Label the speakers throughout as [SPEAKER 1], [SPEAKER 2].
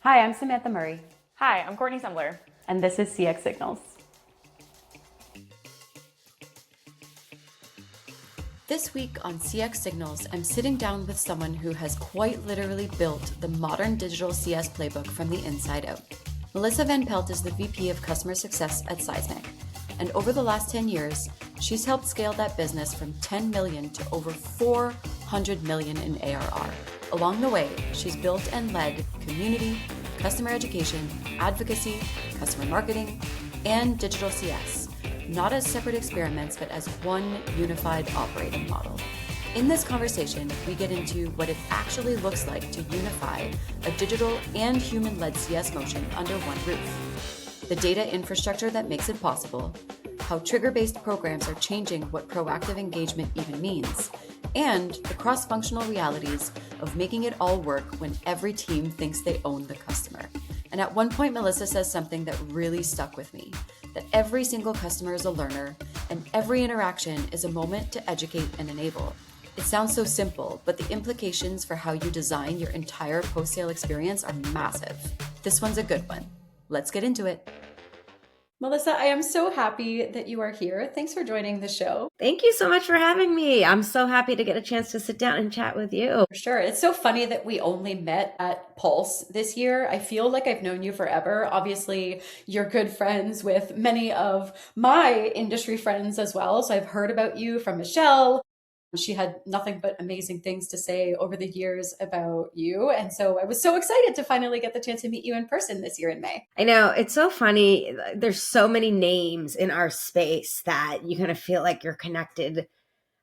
[SPEAKER 1] Hi, I'm Samantha Murray,
[SPEAKER 2] Hi, I'm Courtney Sembler.
[SPEAKER 1] and this is CX Signals.
[SPEAKER 3] This week on CX Signals, I'm sitting down with someone who has quite literally built the modern digital CS playbook from the inside out. Melissa VanPelt is the VP of Customer Success at Seismic, and over the last 10 years, she's helped scale that business from 10 million to over 400 million in ARR. Along the way, she's built and led community, customer education, advocacy, customer marketing, and digital CS, not as separate experiments, but as one unified operating model. In this conversation, we get into what it actually looks like to unify a digital and human-led CS motion under one roof, the data infrastructure that makes it possible, how trigger-based programs are changing what proactive engagement even means, and the cross-functional realities of making it all work when every team thinks they own the customer. And at one point, Melissa says something that really stuck with me, that every single customer is a learner and every interaction is a moment to educate and enable. It sounds so simple, but the implications for how you design your entire post-sale experience are massive. This one's a good one. Let's get into it. Melissa, I am so happy that you are here. Thanks for joining the show.
[SPEAKER 4] Thank you so much for having me. I'm so happy to get a chance to sit down and chat with you.
[SPEAKER 3] For sure. It's so funny that we only met at Pulse this year. I feel like I've known you forever. Obviously, you're good friends with many of my industry friends as well. So I've heard about you from Michelle. She had nothing but amazing things to say over the years about you. And so I was so excited to finally get the chance to meet you in person this year in May.
[SPEAKER 4] I know, it's so funny. There's so many names in our space that you kind of feel like you're connected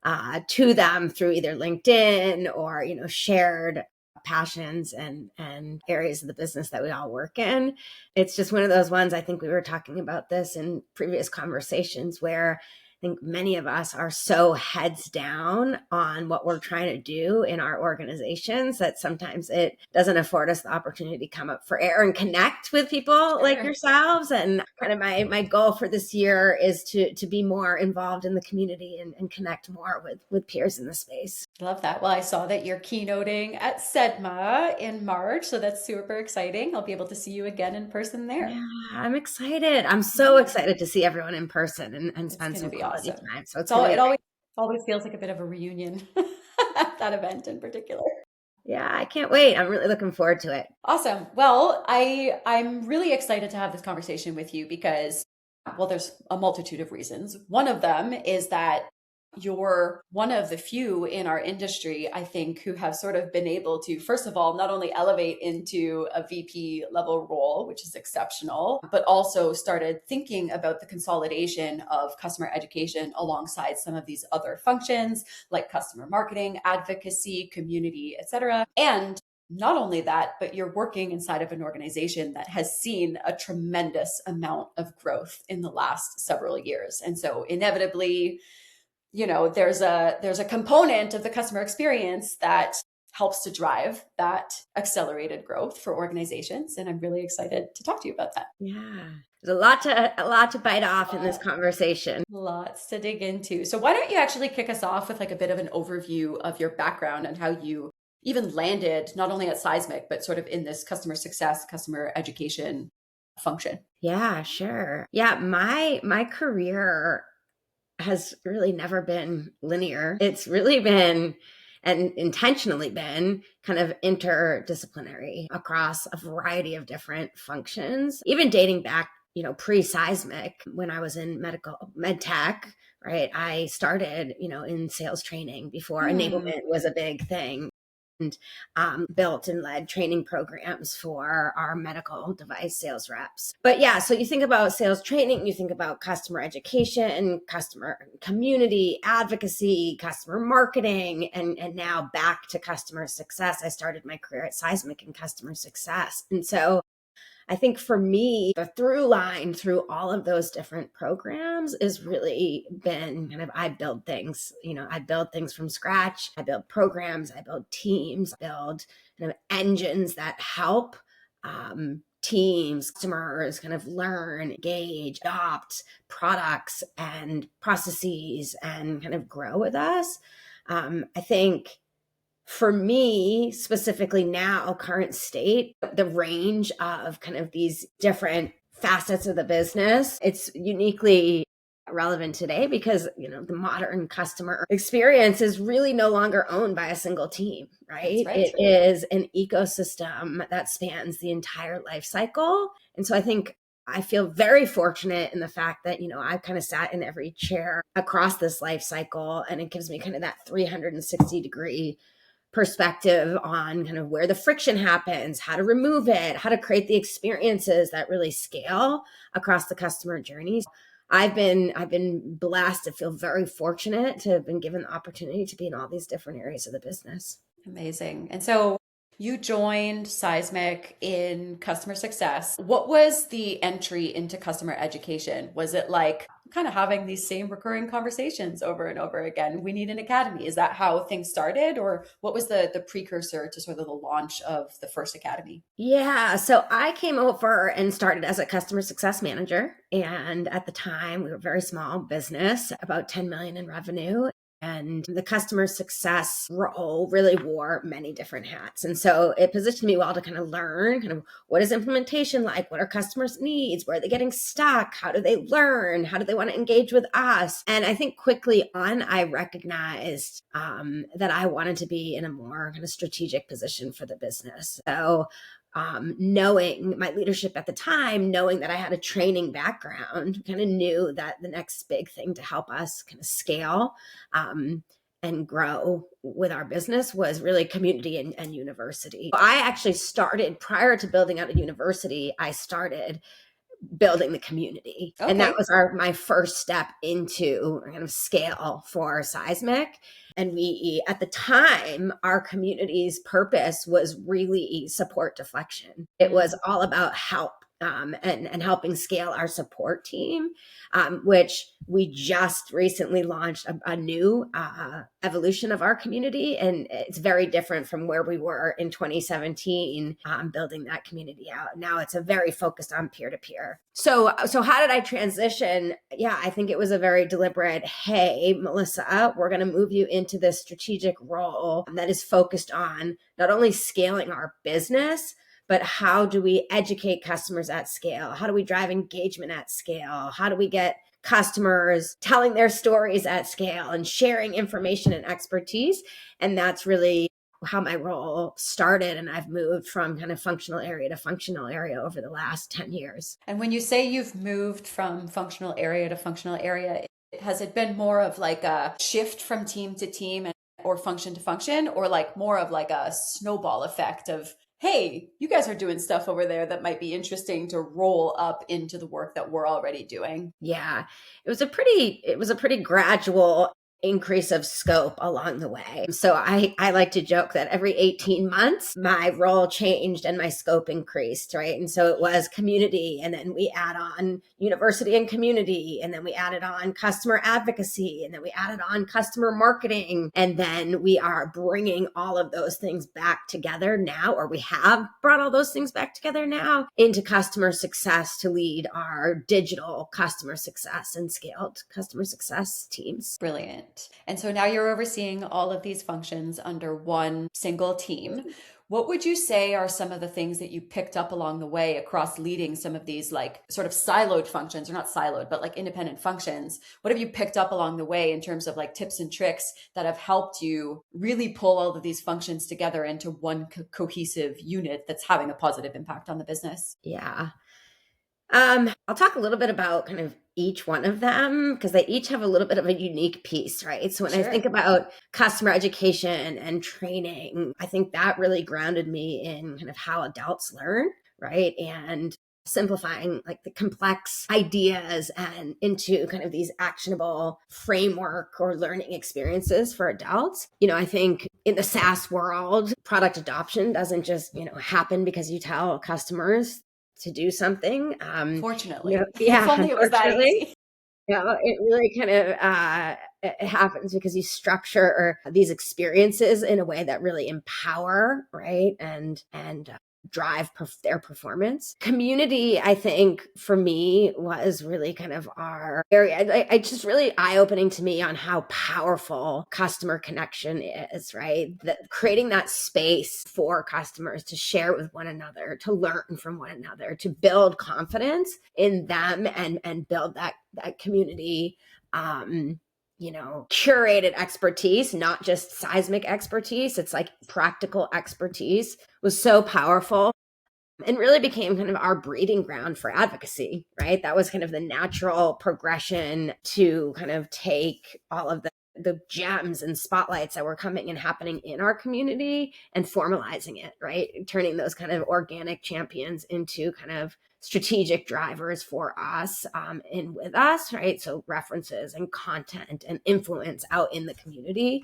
[SPEAKER 4] to them through either LinkedIn or, shared passions and areas of the business that we all work in. It's just one of those ones. I think we were talking about this in previous conversations where I think many of us are so heads down on what we're trying to do in our organizations that sometimes it doesn't afford us the opportunity to come up for air and connect with people like yourselves. And kind of my goal for this year is to be more involved in the community and connect more with peers in the space.
[SPEAKER 3] Love that. Well, I saw that you're keynoting at SEDMA in March, so that's super exciting. I'll be able to see you again in person there.
[SPEAKER 4] Yeah, I'm excited. I'm so excited to see everyone in person and spend some quality
[SPEAKER 3] awesome
[SPEAKER 4] time. So
[SPEAKER 3] it always feels like a bit of a reunion at that event in particular.
[SPEAKER 4] Yeah, I can't wait. I'm really looking forward to it.
[SPEAKER 3] Awesome. Well, I'm really excited to have this conversation with you because, well, there's a multitude of reasons. One of them is that you're one of the few in our industry, I think, who have sort of been able to, first of all, not only elevate into a VP level role, which is exceptional, but also started thinking about the consolidation of customer education alongside some of these other functions like customer marketing, advocacy, community, etc. And not only that, but you're working inside of an organization that has seen a tremendous amount of growth in the last several years. And so inevitably, there's a component of the customer experience that helps to drive that accelerated growth for organizations. And I'm really excited to talk to you about that.
[SPEAKER 4] Yeah. There's a lot to bite off in this conversation.
[SPEAKER 3] Lots to dig into. So why don't you actually kick us off with like a bit of an overview of your background and how you even landed not only at Seismic, but sort of in this customer success, customer education function?
[SPEAKER 4] Yeah, sure. Yeah, my career has really never been linear. It's really been and intentionally been kind of interdisciplinary across a variety of different functions, even dating back, pre-seismic when I was in med tech, right? I started, in sales training before enablement was a big thing. And built and led training programs for our medical device sales reps. But yeah, so you think about sales training, you think about customer education, customer community, advocacy, customer marketing, and now back to customer success. I started my career at Seismic in customer success. And so I think for me, the through line through all of those different programs is really been kind of, I build things, I build things from scratch. I build programs, I build teams, I build kind of engines that help teams, customers kind of learn, engage, adopt products and processes and kind of grow with us. I think for me, specifically now, current state, the range of kind of these different facets of the business, it's uniquely relevant today because, the modern customer experience is really no longer owned by a single team, right? It is an ecosystem that spans the entire life cycle. And so I think I feel very fortunate in the fact that, I've kind of sat in every chair across this life cycle, and it gives me kind of that 360-degree perspective on kind of where the friction happens, how to remove it, how to create the experiences that really scale across the customer journeys. I've been blessed to feel very fortunate to have been given the opportunity to be in all these different areas of the business.
[SPEAKER 3] Amazing. And so you joined Seismic in customer success. What was the entry into customer education? Was it like kind of having these same recurring conversations over and over again? We need an academy. Is that how things started? Or what was the precursor to sort of the launch of the first academy?
[SPEAKER 4] Yeah. So I came over and started as a customer success manager. And at the time, we were a very small business, about 10 million in revenue. And the customer success role really wore many different hats. And so it positioned me well to kind of learn kind of what is implementation like? What are customers' needs? Where are they getting stuck? How do they learn? How do they want to engage with us? And I think quickly on, I recognized that I wanted to be in a more kind of strategic position for the business. So knowing my leadership at the time, knowing that I had a training background, kind of knew that the next big thing to help us kind of scale and grow with our business was really community and university. I actually started prior to building out a university, I started building the community. Okay. And that was my first step into kind of scale for Seismic. And we, at the time, our community's purpose was really support deflection. It was all about help. And helping scale our support team, which we just recently launched a new evolution of our community. And it's very different from where we were in 2017, building that community out. Now it's a very focused on peer-to-peer. So how did I transition? Yeah, I think it was a very deliberate, hey, Melissa, we're going to move you into this strategic role that is focused on not only scaling our business, but how do we educate customers at scale? How do we drive engagement at scale? How do we get customers telling their stories at scale and sharing information and expertise? And that's really how my role started. And I've moved from kind of functional area to functional area over the last 10 years.
[SPEAKER 3] And when you say you've moved from functional area to functional area, has it been more of like a shift from team to team or function to function, or like more of like a snowball effect of, hey, you guys are doing stuff over there that might be interesting to roll up into the work that we're already doing?
[SPEAKER 4] Yeah, it was a pretty gradual increase of scope along the way. So I like to joke that every 18 months, my role changed and my scope increased, right? And so it was community, and then we add on university and community, and then we added on customer advocacy, and then we added on customer marketing. And then we are bringing all of those things back together now, or we have brought all those things back together now into customer success to lead our digital customer success and scaled customer success teams.
[SPEAKER 3] Brilliant. And so now you're overseeing all of these functions under one single team. What would you say are some of the things that you picked up along the way across leading some of these like sort of siloed functions, or not siloed, but like independent functions? What have you picked up along the way in terms of like tips and tricks that have helped you really pull all of these functions together into one cohesive unit that's having a positive impact on the business?
[SPEAKER 4] Yeah. I'll talk a little bit about kind of each one of them because they each have a little bit of a unique piece, right? So when I think about customer education and training, I think that really grounded me in kind of how adults learn, right? And simplifying like the complex ideas and into kind of these actionable framework or learning experiences for adults. I think in the SaaS world, product adoption doesn't just, happen because you tell customers to do something.
[SPEAKER 3] Fortunately.
[SPEAKER 4] Yeah.
[SPEAKER 3] If only it was that easy.
[SPEAKER 4] It really kind of it happens because you structure these experiences in a way that really empower, right? And drive their performance. Community, I think for me was really kind of our area. It's just really eye-opening to me on how powerful customer connection is, right? Creating that space for customers to share with one another, to learn from one another, to build confidence in them and build that community, curated expertise, not just seismic expertise. It's like practical expertise was so powerful and really became kind of our breeding ground for advocacy, right? That was kind of the natural progression to kind of take all of the gems and spotlights that were coming and happening in our community and formalizing it, right? Turning those kind of organic champions into kind of strategic drivers for us and with us, right? So references and content and influence out in the community.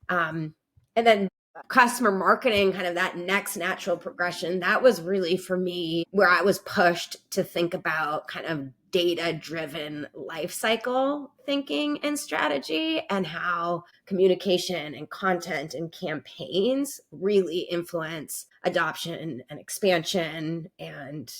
[SPEAKER 4] And then customer marketing, kind of that next natural progression, that was really for me where I was pushed to think about kind of data-driven life cycle thinking and strategy, and how communication and content and campaigns really influence adoption and expansion and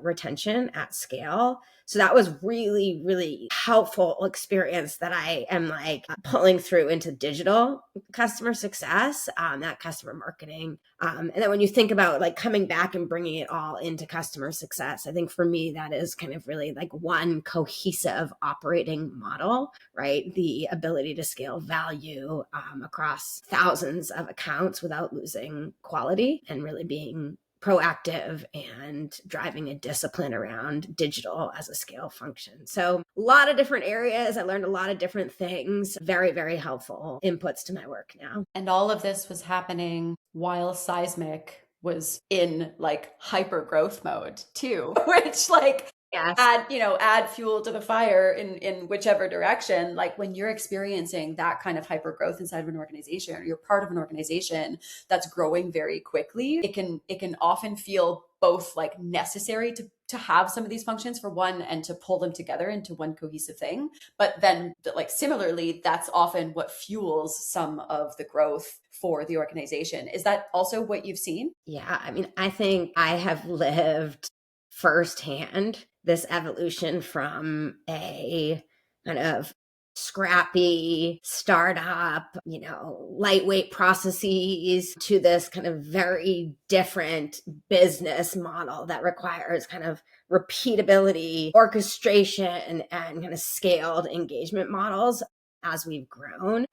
[SPEAKER 4] retention at scale. So that was really, really helpful experience that I am like pulling through into digital customer success, that customer marketing. And then when you think about like coming back and bringing it all into customer success, I think for me, that is kind of really like one cohesive operating model, right? The ability to scale value across thousands of accounts without losing quality, and really being proactive and driving a discipline around digital as a scale function. So a lot of different areas. I learned a lot of different things. Very, very helpful inputs to my work now.
[SPEAKER 3] And all of this was happening while Seismic was in like hyper growth mode too, which like
[SPEAKER 4] Yes.
[SPEAKER 3] add fuel to the fire in whichever direction. Like when you're experiencing that kind of hyper growth inside of an organization, or you're part of an organization that's growing very quickly, it can often feel both like necessary to have some of these functions for one, and to pull them together into one cohesive thing. But then like similarly, that's often what fuels some of the growth for the organization. Is that also what you've seen?
[SPEAKER 4] Yeah. I mean, I think I have lived firsthand this evolution from a kind of scrappy startup, lightweight processes, to this kind of very different business model that requires kind of repeatability, orchestration, and kind of scaled engagement models as we've grown.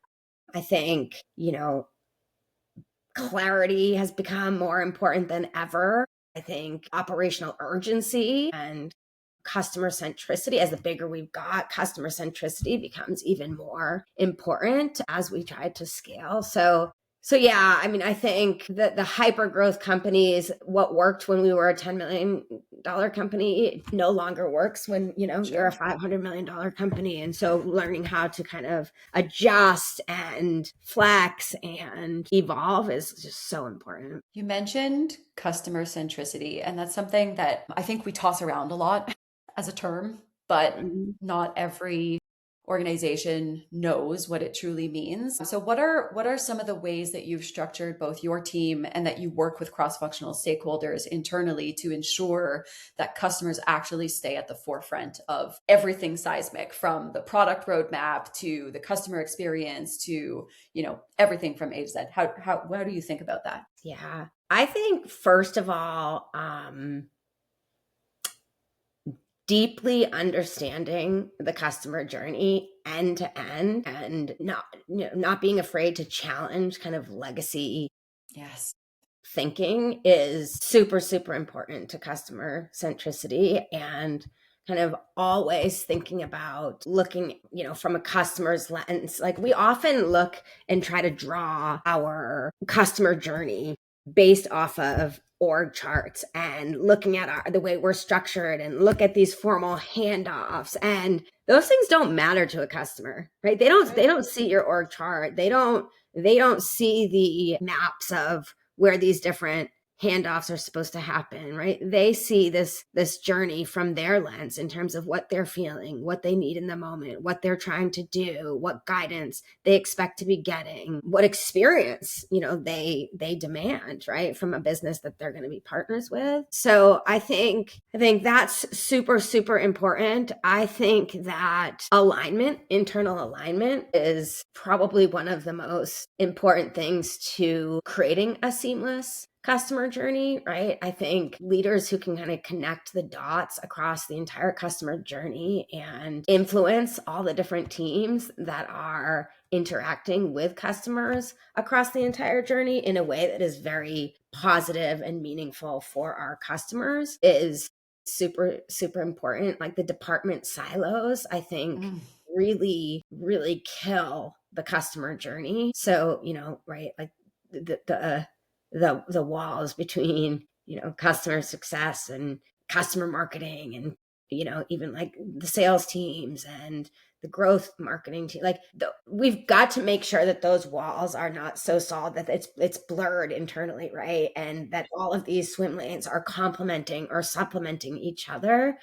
[SPEAKER 4] I think, clarity has become more important than ever. I think operational urgency and customer centricity, as the bigger we've got, customer centricity becomes even more important as we try to scale. So yeah, I mean, I think that the hyper growth companies, what worked when we were a $10 million company no longer works when, you're a $500 million company. And so learning how to kind of adjust and flex and evolve is just so important.
[SPEAKER 3] You mentioned customer centricity, and that's something that I think we toss around a lot as a term, but not every organization knows what it truly means. So what are some of the ways that you've structured both your team and that you work with cross-functional stakeholders internally to ensure that customers actually stay at the forefront of everything Seismic, from the product roadmap to the customer experience to, everything from A to Z? How do you think about that?
[SPEAKER 4] Yeah, I think first of all, deeply understanding the customer journey end to end, and not being afraid to challenge kind of legacy thinking is super, super important to customer centricity, and kind of always thinking about looking, from a customer's lens. Like we often look and try to draw our customer journey based off of org charts and looking at the way we're structured, and look at these formal handoffs, and those things don't matter to a customer, right? They don't see your org chart. They don't see the maps of where these different handoffs are supposed to happen, right? They see this journey from their lens in terms of what they're feeling, what they need in the moment, what they're trying to do, what guidance they expect to be getting, what experience, they demand, right, from a business that they're going to be partners with. So I think that's super, super important. I think that internal alignment is probably one of the most important things to creating a seamless customer journey, right? I think leaders who can kind of connect the dots across the entire customer journey and influence all the different teams that are interacting with customers across the entire journey in a way that is very positive and meaningful for our customers is super, super important. Like the department silos, I think really, really kill the customer journey. So, right, like the walls between customer success and customer marketing and even like the sales teams and the growth marketing team, like we've got to make sure that those walls are not so solid that it's blurred internally, right? And that all of these swim lanes are complementing or supplementing each other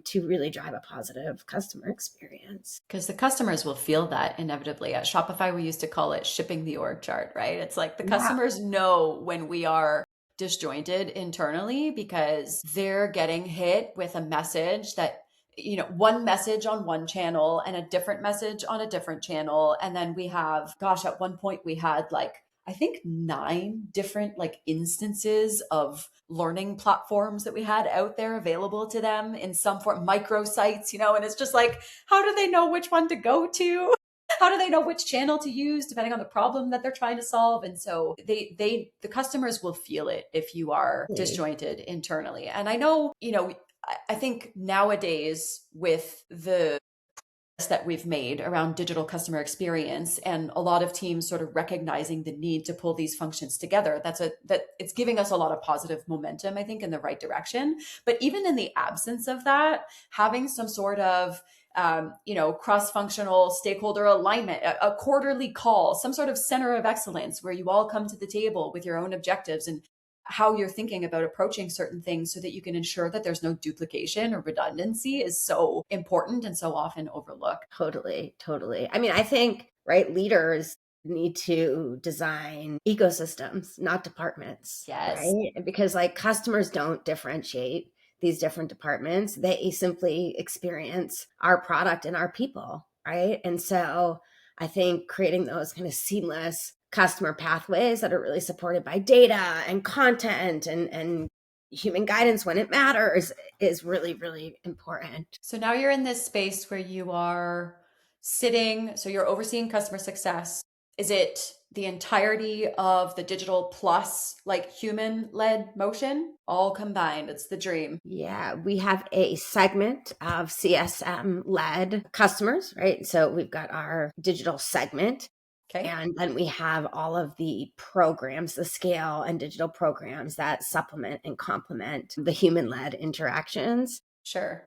[SPEAKER 4] to really drive a positive customer experience.
[SPEAKER 3] Because the customers will feel that inevitably. At Shopify, we used to call it shipping the org chart, right? It's like the customers know when we are disjointed internally because they're getting hit with a message that, one message on one channel and a different message on a different channel. And then we have, at one point we had I think 9 different instances of learning platforms that we had out there available to them in some form, microsites, and it's just like, how do they know which one to go to? How do they know which channel to use depending on the problem that they're trying to solve? And so the customers will feel it if you are disjointed internally. And I know, I think nowadays with the that we've made around digital customer experience and a lot of teams sort of recognizing the need to pull these functions together, that it's giving us a lot of positive momentum, I think, in the right direction. But even in the absence of that, having some sort of cross-functional stakeholder alignment, a quarterly call, some sort of center of excellence where you all come to the table with your own objectives and how you're thinking about approaching certain things so that you can ensure that there's no duplication or redundancy is so important and so often overlooked.
[SPEAKER 4] Totally. I mean, I think, right, leaders need to design ecosystems, not departments.
[SPEAKER 3] Yes.
[SPEAKER 4] Right? Because customers don't differentiate these different departments. They simply experience our product and our people, right? And so I think creating those kind of seamless customer pathways that are really supported by data and content and human guidance when it matters is really, really important.
[SPEAKER 3] So now you're in this space where you are sitting, so you're overseeing customer success. Is it the entirety of the digital plus human-led motion all combined? It's the dream.
[SPEAKER 4] Yeah, we have a segment of CSM-led customers, right? So we've got our digital segment. Okay. And then we have all of the programs, the scale and digital programs that supplement and complement the human-led interactions.
[SPEAKER 3] Sure.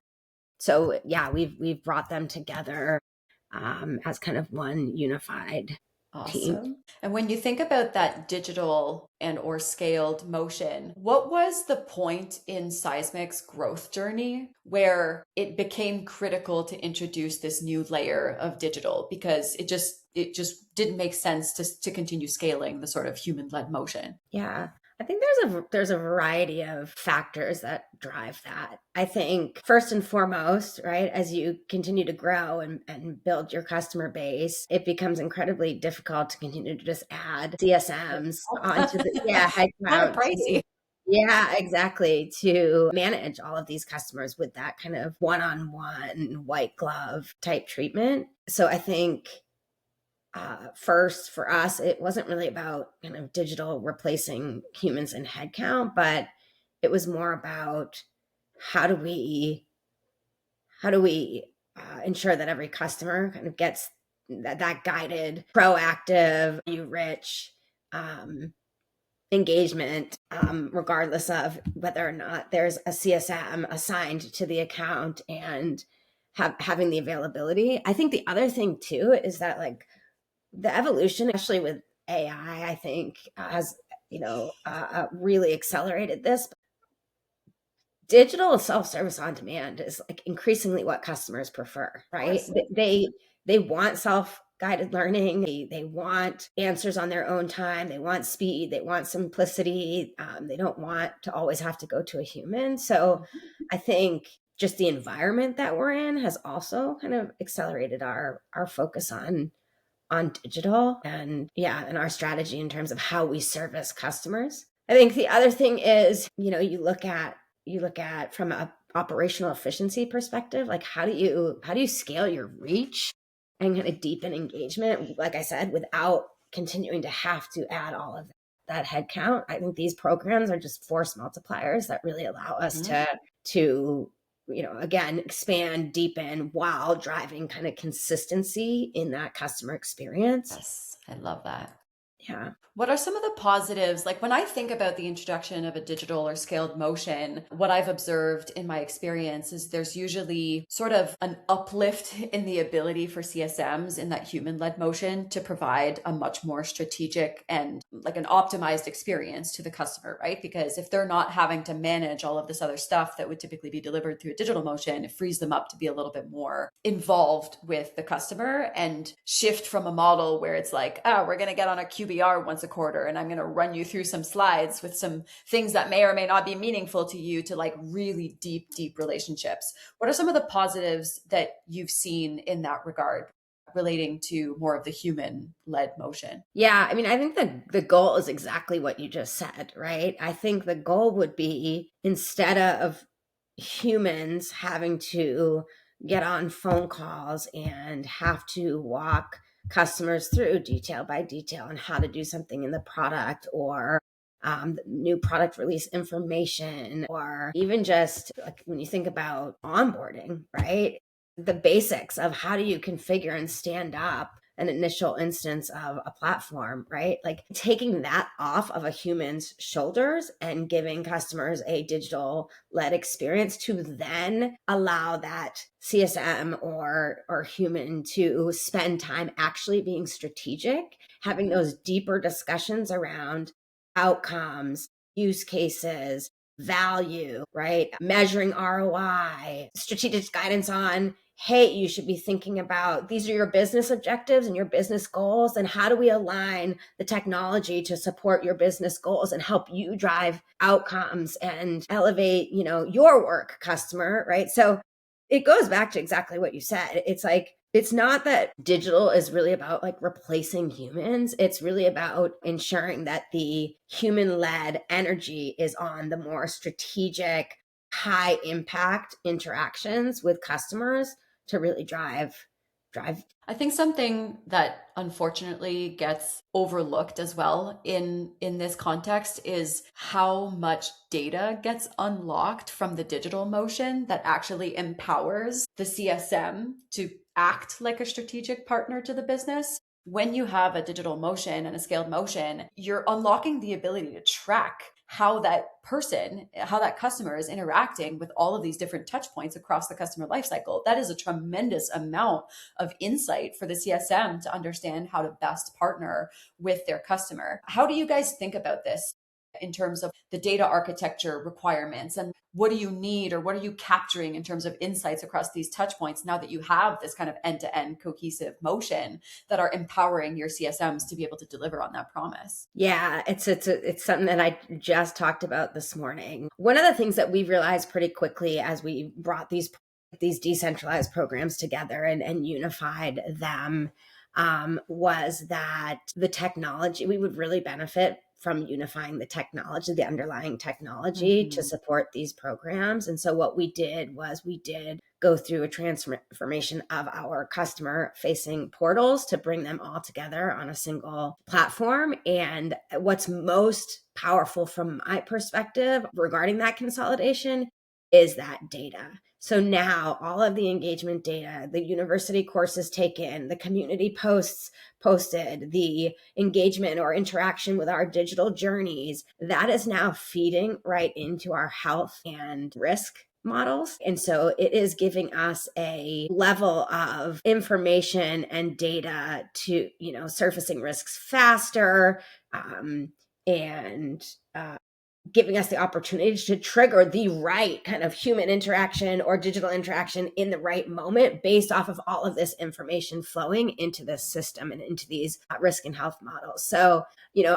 [SPEAKER 4] So yeah, we've brought them together as kind of one unified team.
[SPEAKER 3] And when you think about that digital and or scaled motion, what was the point in Seismic's growth journey where it became critical to introduce this new layer of digital? Because it just didn't make sense to continue scaling the sort of human-led motion.
[SPEAKER 4] Yeah. I think there's a variety of factors that drive that. I think first and foremost, right, as you continue to grow and build your customer base, it becomes incredibly difficult to continue to just add CSMs onto the headcount.
[SPEAKER 3] Pricey.
[SPEAKER 4] Yeah, exactly. To manage all of these customers with that kind of one-on-one white glove type treatment. So I think first for us, it wasn't really about kind of digital replacing humans in headcount, but it was more about how do we ensure that every customer kind of gets that guided, proactive, rich engagement, regardless of whether or not there's a CSM assigned to the account and having the availability. I think the other thing too is that the evolution, especially with AI, I think has really accelerated this. Digital self-service on demand is like increasingly what customers prefer, right? They want self-guided learning. They want answers on their own time. They want speed. They want simplicity. They don't want to always have to go to a human. So I think just the environment that we're in has also kind of accelerated our focus on digital and our strategy in terms of how we service customers. I think the other thing is, you look at from a operational efficiency perspective, like how do you scale your reach and kind of deepen engagement, like I said, without continuing to have to add all of that headcount. I think these programs are just force multipliers that really allow us to again, expand, deepen while driving kind of consistency in that customer experience.
[SPEAKER 3] Yes, I love that.
[SPEAKER 4] Yeah.
[SPEAKER 3] What are some of the positives? Like when I think about the introduction of a digital or scaled motion, what I've observed in my experience is there's usually sort of an uplift in the ability for CSMs in that human-led motion to provide a much more strategic and like an optimized experience to the customer, right? Because if they're not having to manage all of this other stuff that would typically be delivered through a digital motion, it frees them up to be a little bit more involved with the customer and shift from a model where it's like, oh, we're going to get on a QBR once a quarter and I'm going to run you through some slides with some things that may or may not be meaningful to you, to like really deep relationships. What are some of the positives that you've seen in that regard relating to more of the human-led motion?
[SPEAKER 4] Yeah, I mean, I think the goal is exactly what you just said, right? I think the goal would be, instead of humans having to get on phone calls and have to walk customers through detail by detail on how to do something in the product, or new product release information, or even just like when you think about onboarding, right? The basics of how do you configure and stand up an initial instance of a platform, right? Like taking that off of a human's shoulders and giving customers a digital led experience to then allow that CSM or human to spend time actually being strategic, having those deeper discussions around outcomes, use cases, value, right? Measuring ROI, strategic guidance on, hey, you should be thinking about, these are your business objectives and your business goals, and how do we align the technology to support your business goals and help you drive outcomes and elevate, your work, customer, right? So it goes back to exactly what you said. It's like, it's not that digital is really about like replacing humans. It's really about ensuring that the human-led energy is on the more strategic, high impact interactions with customers to really drive.
[SPEAKER 3] I think something that unfortunately gets overlooked as well in this context is how much data gets unlocked from the digital motion that actually empowers the CSM to act like a strategic partner to the business. When you have a digital motion and a scaled motion, you're unlocking the ability to track how that customer is interacting with all of these different touch points across the customer lifecycle. That is a tremendous amount of insight for the CSM to understand how to best partner with their customer. How do you guys think about this in terms of the data architecture requirements, and what do you need, or what are you capturing in terms of insights across these touch points now that you have this kind of end-to-end cohesive motion that are empowering your CSMs to be able to deliver on that promise?
[SPEAKER 4] Yeah, it's something that I just talked about this morning. One of the things that we realized pretty quickly as we brought these decentralized programs together and unified them was that the technology, we would really benefit from unifying the technology, the underlying technology to support these programs. And so what we did was we did go through a transformation of our customer facing portals to bring them all together on a single platform. And what's most powerful from my perspective regarding that consolidation is that data. So now all of the engagement data, the university courses taken, the community posts posted, the engagement or interaction with our digital journeys, that is now feeding right into our health and risk models. And so it is giving us a level of information and data to, surfacing risks faster, and giving us the opportunity to trigger the right kind of human interaction or digital interaction in the right moment based off of all of this information flowing into this system and into these risk and health models. So,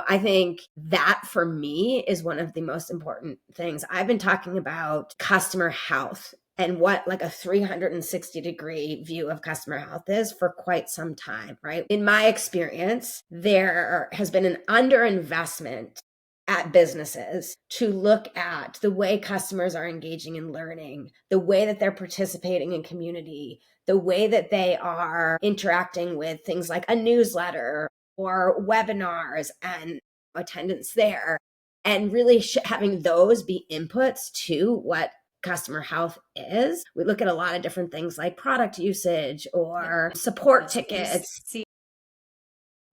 [SPEAKER 4] I think that for me is one of the most important things. I've been talking about customer health and what like a 360-degree view of customer health is for quite some time, right? In my experience, there has been an underinvestment at businesses to look at the way customers are engaging in learning, the way that they're participating in community, the way that they are interacting with things like a newsletter or webinars and attendance there, and really having those be inputs to what customer health is. We look at a lot of different things like product usage or support tickets.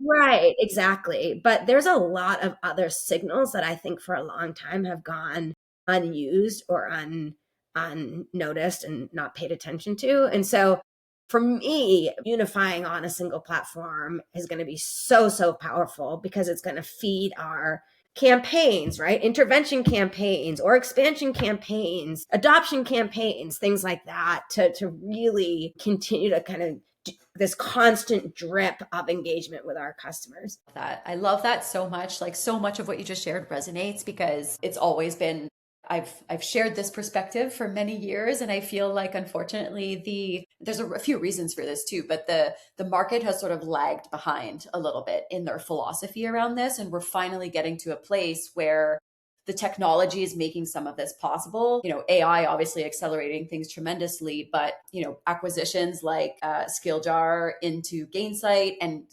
[SPEAKER 4] Right, exactly. But there's a lot of other signals that I think for a long time have gone unused or unnoticed and not paid attention to. And so for me, unifying on a single platform is going to be so, so powerful because it's going to feed our campaigns, right? Intervention campaigns or expansion campaigns, adoption campaigns, things like that to really continue to kind of this constant drip of engagement with our customers.
[SPEAKER 3] I love that so much. Like so much of what you just shared resonates because it's always been I've shared this perspective for many years, and I feel like unfortunately there's a few reasons for this too, but the market has sort of lagged behind a little bit in their philosophy around this, and we're finally getting to a place where the technology is making some of this possible. AI obviously accelerating things tremendously, but acquisitions like Skilljar into Gainsight and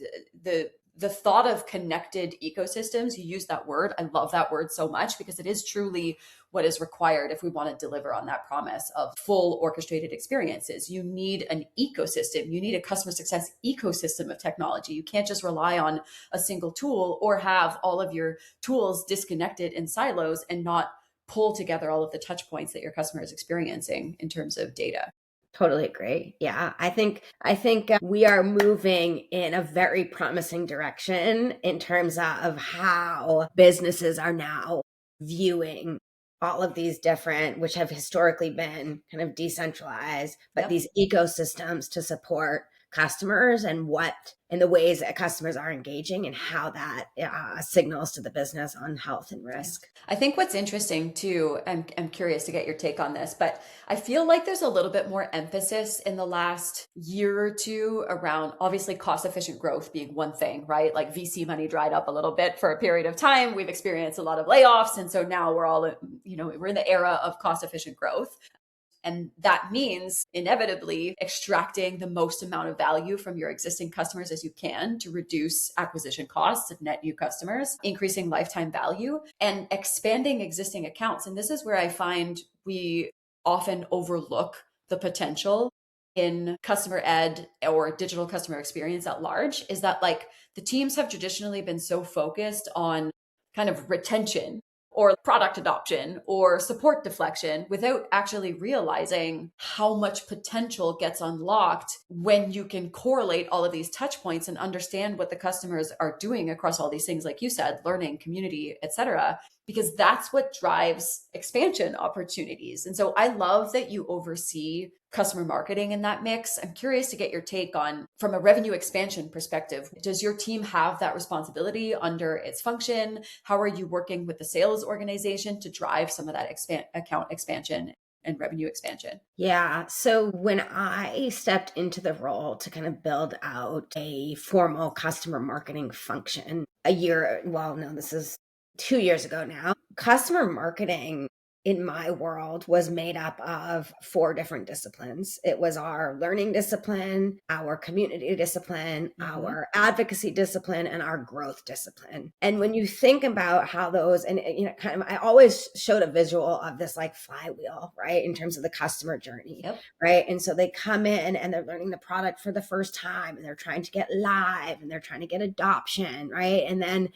[SPEAKER 3] the thought of connected ecosystems, you use that word. I love that word so much because it is truly what is required if we want to deliver on that promise of full orchestrated experiences. You need an ecosystem. You need a customer success ecosystem of technology. You can't just rely on a single tool or have all of your tools disconnected in silos and not pull together all of the touch points that your customer is experiencing in terms of data.
[SPEAKER 4] Totally agree. Yeah, I think we are moving in a very promising direction in terms of how businesses are now viewing all of these different, which have historically been kind of decentralized, but these ecosystems to support customers and the ways that customers are engaging and how that signals to the business on health and risk.
[SPEAKER 3] I think what's interesting too, I'm curious to get your take on this, but I feel like there's a little bit more emphasis in the last year or two around obviously cost efficient growth being one thing, right? Like VC money dried up a little bit for a period of time. We've experienced a lot of layoffs. And so now we're all, we're in the era of cost efficient growth. And that means inevitably extracting the most amount of value from your existing customers as you can to reduce acquisition costs of net new customers, increasing lifetime value, and expanding existing accounts. And this is where I find we often overlook the potential in customer ed or digital customer experience at large, is that like the teams have traditionally been so focused on kind of retention or product adoption or support deflection without actually realizing how much potential gets unlocked when you can correlate all of these touch points and understand what the customers are doing across all these things, like you said, learning, community, et cetera, because that's what drives expansion opportunities. And so I love that you oversee customer marketing in that mix. I'm curious to get your take on, from a revenue expansion perspective, does your team have that responsibility under its function? How are you working with the sales organization to drive some of that account expansion and revenue expansion?
[SPEAKER 4] Yeah. So when I stepped into the role to kind of build out a formal customer marketing function this is 2 years ago now, customer marketing in my world was made up of 4 different disciplines. It was our learning discipline, our community discipline, our advocacy discipline, and our growth discipline. And when you think about how those, and I always showed a visual of this like flywheel, right? In terms of the customer journey, right? And so they come in and they're learning the product for the first time and they're trying to get live and they're trying to get adoption, right? And then,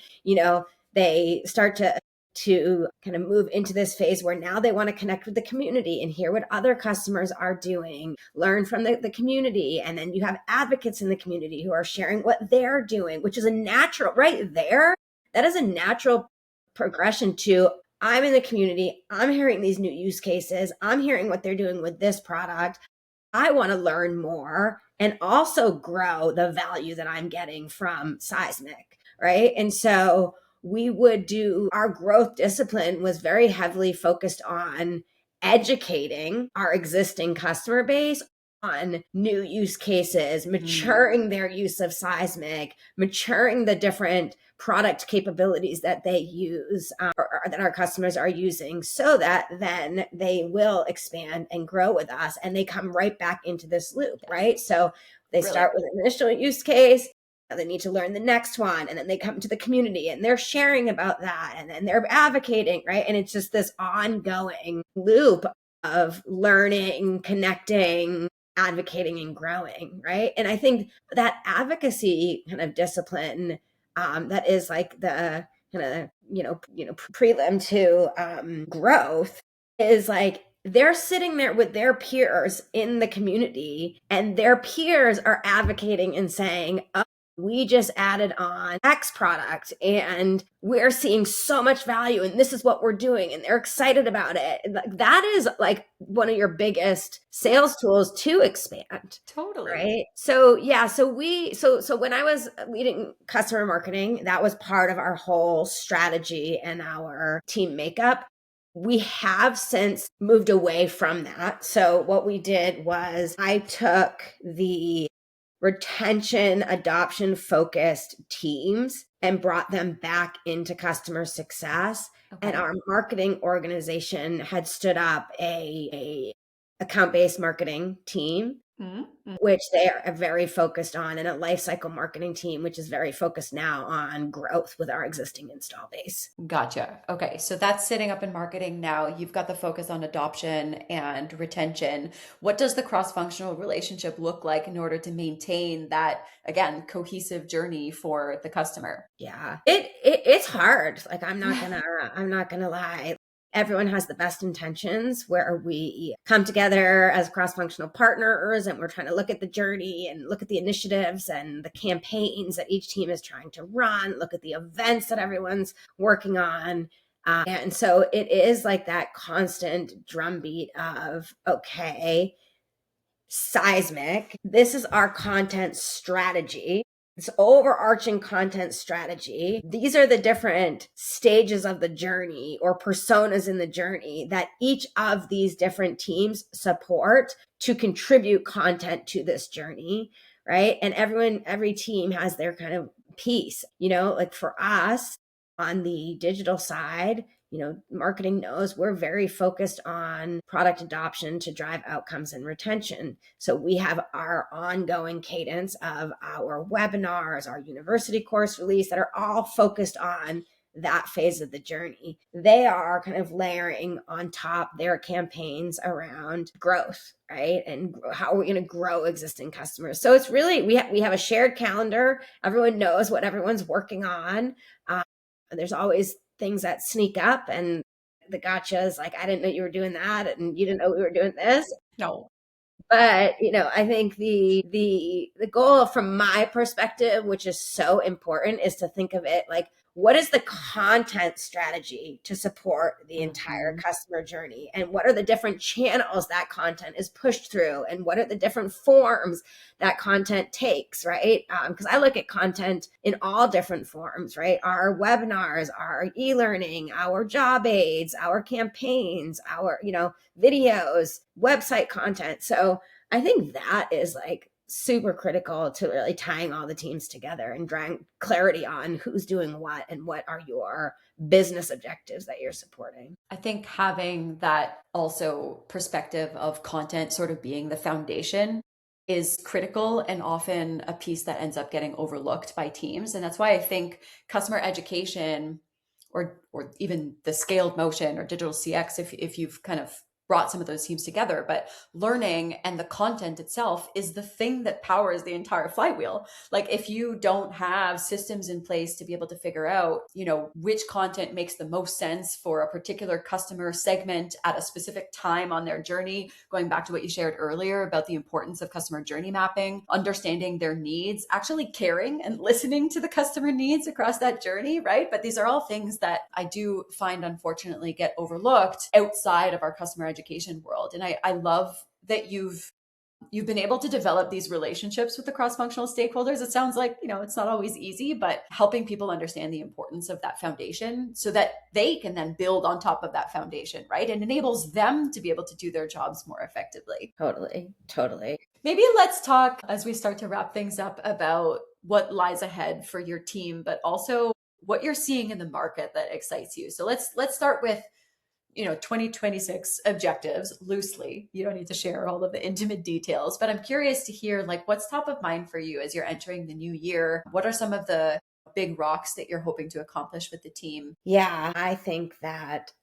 [SPEAKER 4] they start to kind of move into this phase where now they want to connect with the community and hear what other customers are doing, learn from the community. And then you have advocates in the community who are sharing what they're doing, which is a natural, right there. That is a natural progression to I'm in the community. I'm hearing these new use cases. I'm hearing what they're doing with this product. I want to learn more and also grow the value that I'm getting from Seismic, right? And so we would do our growth discipline was very heavily focused on educating our existing customer base on new use cases, maturing their use of Seismic, maturing the different product capabilities that they use or that our customers are using, so that then they will expand and grow with us and they come right back into this loop, right? So they start with an initial use case, they need to learn the next one, and then they come to the community and they're sharing about that, and then they're advocating, right? And it's just this ongoing loop of learning, connecting, advocating, and growing, right? And I think that advocacy kind of discipline that is like the kind of prelim to growth is like they're sitting there with their peers in the community, and their peers are advocating and saying, oh, we just added on X product and we're seeing so much value and this is what we're doing, and they're excited about it. And that is like one of your biggest sales tools to expand.
[SPEAKER 3] Totally.
[SPEAKER 4] Right. So yeah, so when I was leading customer marketing, that was part of our whole strategy and our team makeup. We have since moved away from that. So what we did was I took the retention, adoption focused teams and brought them back into customer success. Okay. And our marketing organization had stood up a account-based marketing team, which they are very focused on, and a lifecycle marketing team, which is very focused now on growth with our existing install base.
[SPEAKER 3] Gotcha. Okay. So that's sitting up in marketing now. You've got the focus on adoption and retention. What does the cross-functional relationship look like in order to maintain that, again, cohesive journey for the customer?
[SPEAKER 4] Yeah, it's hard. Like, I'm not gonna lie. Everyone has the best intentions where we come together as cross-functional partners and we're trying to look at the journey and look at the initiatives and the campaigns that each team is trying to run, look at the events that everyone's working on. And so it is like that constant drumbeat of, okay, Seismic, this is our content strategy. This overarching content strategy. These are the different stages of the journey or personas in the journey that each of these different teams support to contribute content to this journey, right? And every team has their kind of piece, like for us on the digital side, marketing knows we're very focused on product adoption to drive outcomes and retention. So we have our ongoing cadence of our webinars, our university course release that are all focused on that phase of the journey. They are kind of layering on top their campaigns around growth, right? And how are we going to grow existing customers? So it's really, we have a shared calendar. Everyone knows what everyone's working on. There's always things that sneak up, and the gotchas, like, I didn't know you were doing that, and you didn't know we were doing this.
[SPEAKER 3] No.
[SPEAKER 4] But, I think the goal from my perspective, which is so important, is to think of it like, what is the content strategy to support the entire customer journey? And what are the different channels that content is pushed through? And what are the different forms that content takes, right? Because I look at content in all different forms, right? Our webinars, our e-learning, our job aids, our campaigns, our, videos, website content. So I think that is like super critical to really tying all the teams together and drawing clarity on who's doing what and what are your business objectives that you're supporting.
[SPEAKER 3] I think having that also perspective of content sort of being the foundation is critical and often a piece that ends up getting overlooked by teams. And that's why I think customer education or even the scaled motion or digital CX, if you've kind of brought some of those teams together. But learning and the content itself is the thing that powers the entire flywheel. Like if you don't have systems in place to be able to figure out, which content makes the most sense for a particular customer segment at a specific time on their journey, going back to what you shared earlier about the importance of customer journey mapping, understanding their needs, actually caring and listening to the customer needs across that journey, right? But these are all things that I do find unfortunately get overlooked outside of our customer education world. And I love that you've been able to develop these relationships with the cross-functional stakeholders. It sounds like, it's not always easy, but helping people understand the importance of that foundation so that they can then build on top of that foundation, right? And enables them to be able to do their jobs more effectively.
[SPEAKER 4] Totally.
[SPEAKER 3] Maybe let's talk as we start to wrap things up about what lies ahead for your team, but also what you're seeing in the market that excites you. So let's start with 2026 objectives loosely. You don't need to share all of the intimate details, but I'm curious to hear like what's top of mind for you as you're entering the new year. What are some of the big rocks that you're hoping to accomplish with the team?
[SPEAKER 4] Yeah, I think that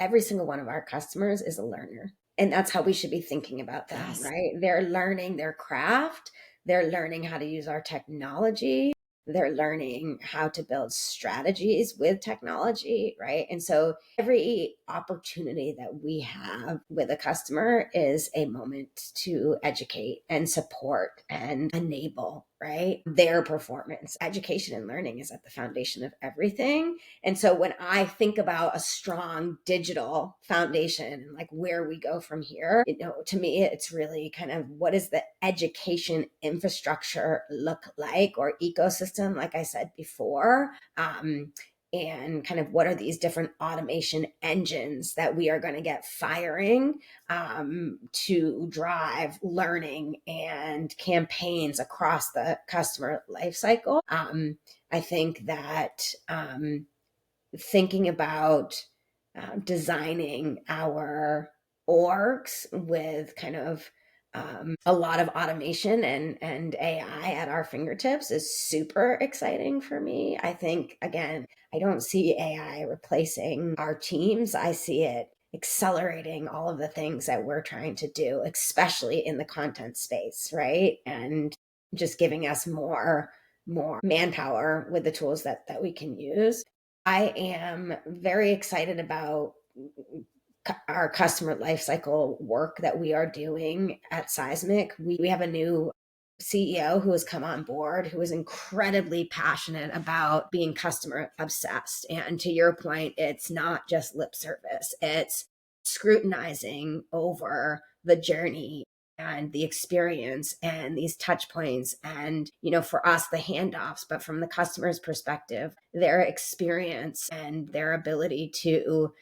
[SPEAKER 4] every single one of our customers is a learner. And that's how we should be thinking about them,
[SPEAKER 3] Yes.
[SPEAKER 4] right? They're learning their craft. They're learning how to use our technology. They're learning how to build strategies with technology, right? And so every opportunity that we have with a customer is a moment to educate and support and enable, right? Their performance. Education and learning is at the foundation of everything. And so when I think about a strong digital foundation and like where we go from here, to me, it's really kind of what does the education infrastructure look like or ecosystem, like I said before, and kind of what are these different automation engines that we are going to get firing to drive learning and campaigns across the customer lifecycle. I think that thinking about designing our orgs with kind of a lot of automation and AI at our fingertips is super exciting for me. I think, again, I don't see AI replacing our teams. I see it accelerating all of the things that we're trying to do, especially in the content space, right? And just giving us more manpower with the tools that we can use. I am very excited about our customer lifecycle work that we are doing at Seismic. We have a new CEO who has come on board who is incredibly passionate about being customer obsessed. And to your point, it's not just lip service, it's scrutinizing over the journey and the experience and these touch points and for us the handoffs, but from the customer's perspective, their experience and their ability to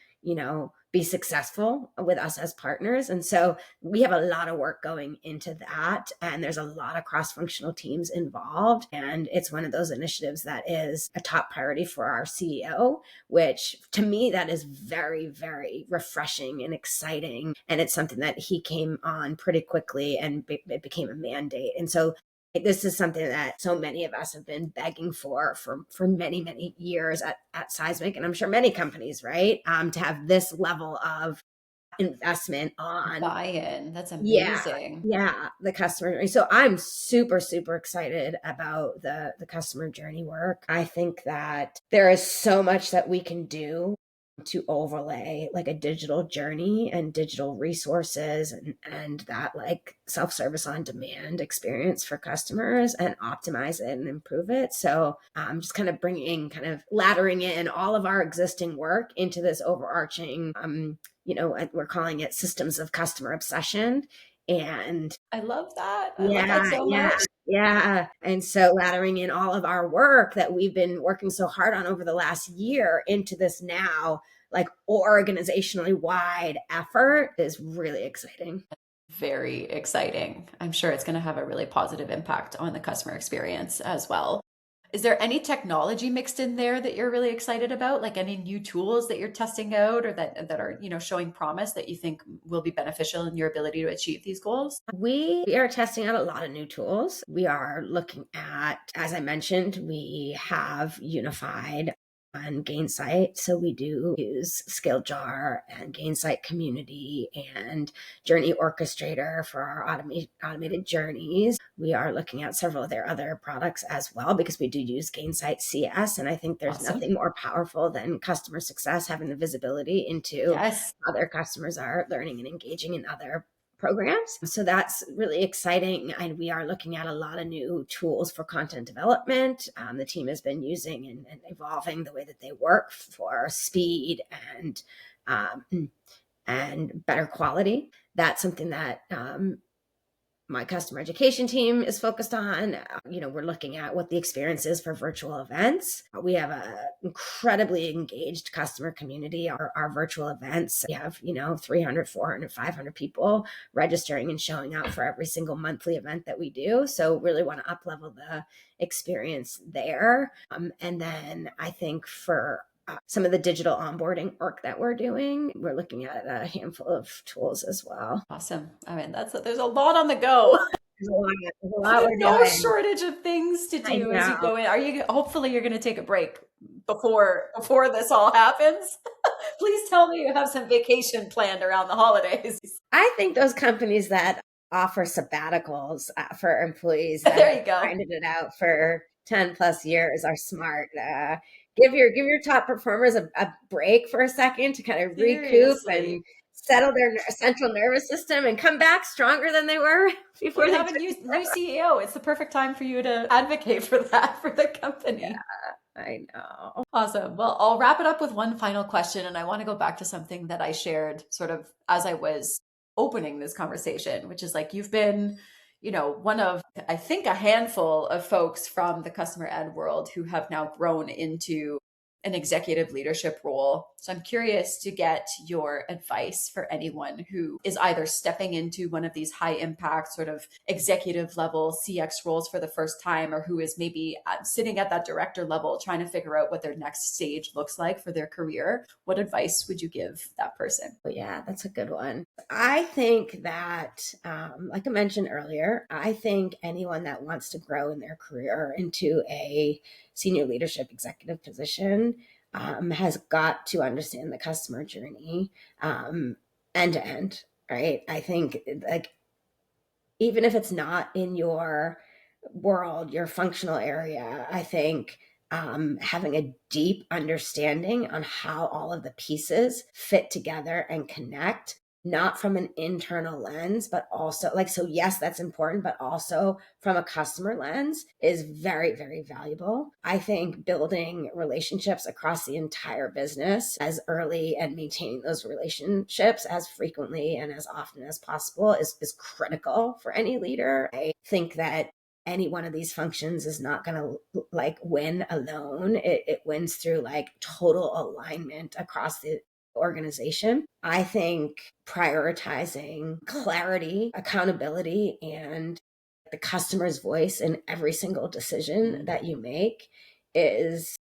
[SPEAKER 4] be successful with us as partners. And so we have a lot of work going into that. And there's a lot of cross-functional teams involved. And it's one of those initiatives that is a top priority for our CEO, which to me, that is very, very refreshing and exciting. And it's something that he came on pretty quickly and it became a mandate. And so this is something that so many of us have been begging for many, many years at Seismic, and I'm sure many companies, right? To have this level of investment on
[SPEAKER 3] buy-in. That's amazing.
[SPEAKER 4] Yeah, the customer journey. So I'm super, super excited about the customer journey work. I think that there is so much that we can do to overlay like a digital journey and digital resources and that like self-service on demand experience for customers and optimize it and improve it. So I'm just kind of laddering in all of our existing work into this overarching, we're calling it systems of customer obsession. And
[SPEAKER 3] I love that. I love that so much.
[SPEAKER 4] Yeah. And so laddering in all of our work that we've been working so hard on over the last year into this now, like organizationally wide effort is really exciting.
[SPEAKER 3] Very exciting. I'm sure it's going to have a really positive impact on the customer experience as well. Is there any technology mixed in there that you're really excited about? Like any new tools that you're testing out or that are, showing promise that you think will be beneficial in your ability to achieve these goals?
[SPEAKER 4] We are testing out a lot of new tools. We are looking at, as I mentioned, we have unified on Gainsight. So we do use SkillJar and Gainsight Community and Journey Orchestrator for our automated journeys. We are looking at several of their other products as well, because we do use Gainsight CS. And I think there's nothing more powerful than customer success having the visibility into how their customers are learning and engaging in other programs. So that's really exciting. And we are looking at a lot of new tools for content development. The team has been using and evolving the way that they work for speed and better quality. That's something that my customer education team is focused on. We're looking at what the experience is for virtual events. We have an incredibly engaged customer community. Our virtual events, we have, 300, 400, 500 people registering and showing up for every single monthly event that we do. So really want to up-level the experience there. And then I think for some of the digital onboarding work that we're doing, we're looking at a handful of tools as well.
[SPEAKER 3] Awesome. I mean, there's a lot on the go.
[SPEAKER 4] There's a lot we're
[SPEAKER 3] no
[SPEAKER 4] doing.
[SPEAKER 3] shortage of things to do as you go in. Hopefully you're going to take a break before this all happens. Please tell me you have some vacation planned around the holidays.
[SPEAKER 4] I think those companies that offer sabbaticals for employees that
[SPEAKER 3] there you go.
[SPEAKER 4] grinded it out for 10 plus years are smart. Give your top performers a break for a second to kind of recoup and settle their central nervous system and come back stronger than they were before
[SPEAKER 3] they
[SPEAKER 4] they
[SPEAKER 3] have a new CEO. It's the perfect time for you to advocate for that for the company.
[SPEAKER 4] Yeah, I know.
[SPEAKER 3] Awesome. Well, I'll wrap it up with one final question. And I want to go back to something that I shared sort of as I was opening this conversation, which is like, you've been one of, I think, a handful of folks from the customer ed world who have now grown into an executive leadership role. So I'm curious to get your advice for anyone who is either stepping into one of these high impact sort of executive level CX roles for the first time, or who is maybe sitting at that director level trying to figure out what their next stage looks like for their career. What advice would you give that person?
[SPEAKER 4] Yeah, that's a good one. I think that, like I mentioned earlier, I think anyone that wants to grow in their career into a senior leadership executive position has got to understand the customer journey end to end, right? I think like, even if it's not in your world, your functional area, I think having a deep understanding on how all of the pieces fit together and connect, not from an internal lens, but also so yes, that's important, but also from a customer lens is very, very valuable. I think building relationships across the entire business as early and maintaining those relationships as frequently and as often as possible is critical for any leader. I think that any one of these functions is not going to win alone. It wins through total alignment across the organization. I think prioritizing clarity, accountability, and the customer's voice in every single decision that you make is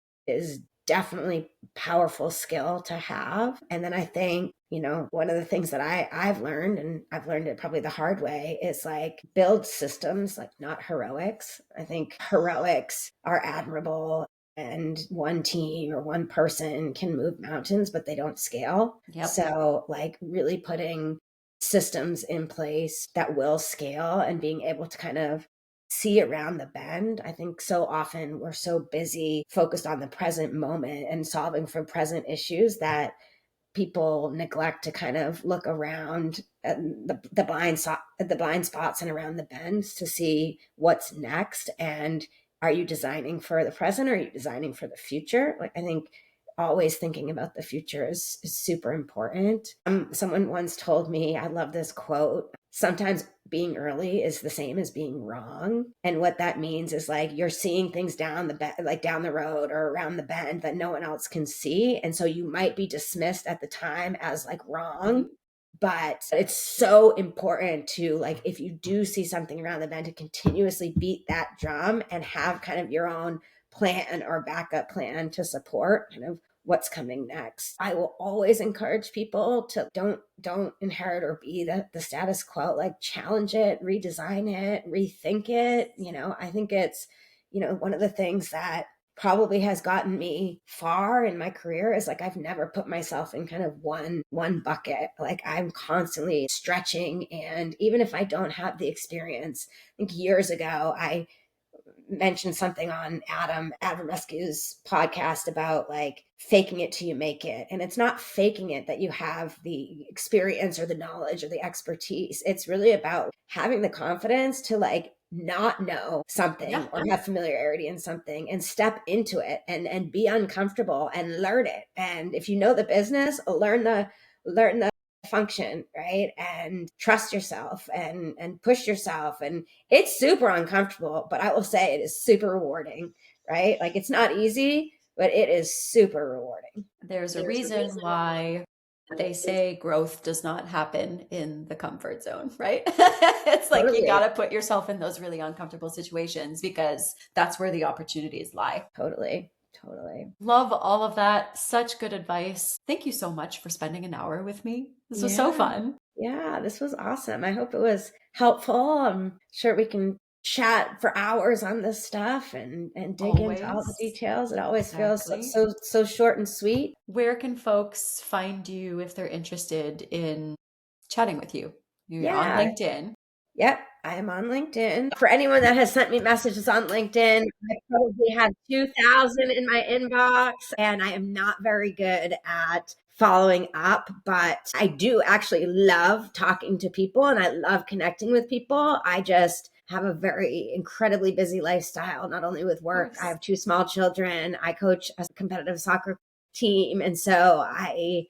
[SPEAKER 4] definitely powerful skill to have. And then I think, one of the things that I've learned, and I've learned it probably the hard way, is build systems, not heroics. I think heroics are admirable, and one team or one person can move mountains, but they don't scale.
[SPEAKER 3] Yep.
[SPEAKER 4] So really putting systems in place that will scale and being able to kind of see around the bend. I think so often we're so busy focused on the present moment and solving for present issues that people neglect to kind of look around at the blind spots and around the bends to see what's next. And are you designing for the present, or are you designing for the future? I think always thinking about the future is super important. Someone once told me, I love this quote, sometimes being early is the same as being wrong. And what that means is you're seeing things down the road or around the bend that no one else can see. And so you might be dismissed at the time as wrong, but it's so important to if you do see something around the bend, to continuously beat that drum and have kind of your own plan or backup plan to support kind of what's coming next. I will always encourage people to don't inherit or be the status quo, challenge it, redesign it, rethink it. I think it's, one of the things that probably has gotten me far in my career is like I've never put myself in kind of one bucket. Like I'm constantly stretching, and even if I don't have the experience, I think years ago I mentioned something on Adam Rescue's podcast about like faking it till you make it. And it's not faking it that you have the experience or the knowledge or the expertise. It's really about having the confidence to like not know something or have familiarity in something and step into it and be uncomfortable and learn it. And if you know the business, learn the function, right? And trust yourself and push yourself. And it's super uncomfortable, but I will say it is super rewarding, right? Like it's not easy, but it is super rewarding.
[SPEAKER 3] There's a reason why they say growth does not happen in the comfort zone, right? It's like you got to put yourself in those really uncomfortable situations because that's where the opportunities lie.
[SPEAKER 4] Totally.
[SPEAKER 3] Love all of that. Such good advice. Thank you so much for spending an hour with me. This was so fun.
[SPEAKER 4] Yeah, this was awesome. I hope it was helpful. I'm sure we can chat for hours on this stuff and dig into all the details. It always feels so short and sweet.
[SPEAKER 3] Where can folks find you if they're interested in chatting with you? You're on LinkedIn.
[SPEAKER 4] Yep, I am on LinkedIn. For anyone that has sent me messages on LinkedIn, I probably have 2,000 in my inbox, and I am not very good at following up, but I do actually love talking to people and I love connecting with people. I just have a very incredibly busy lifestyle, not only with work. I have 2 small children. I coach a competitive soccer team. And so I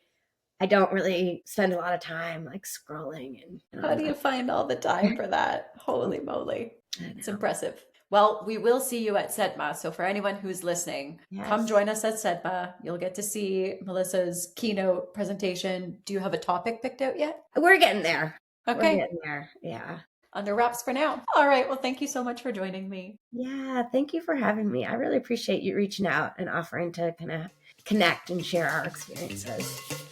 [SPEAKER 4] don't really spend a lot of time like scrolling. And
[SPEAKER 3] how do you find all the time for that? Holy moly. It's impressive. Well, we will see you at SEDMA. So for anyone who's listening, come join us at SEDMA. You'll get to see Melissa's keynote presentation. Do you have a topic picked out yet?
[SPEAKER 4] We're getting there.
[SPEAKER 3] Okay.
[SPEAKER 4] We're getting there. Yeah.
[SPEAKER 3] Under wraps for now. All right. Well, thank you so much for joining me.
[SPEAKER 4] Yeah. Thank you for having me. I really appreciate you reaching out and offering to kind of connect and share our experiences.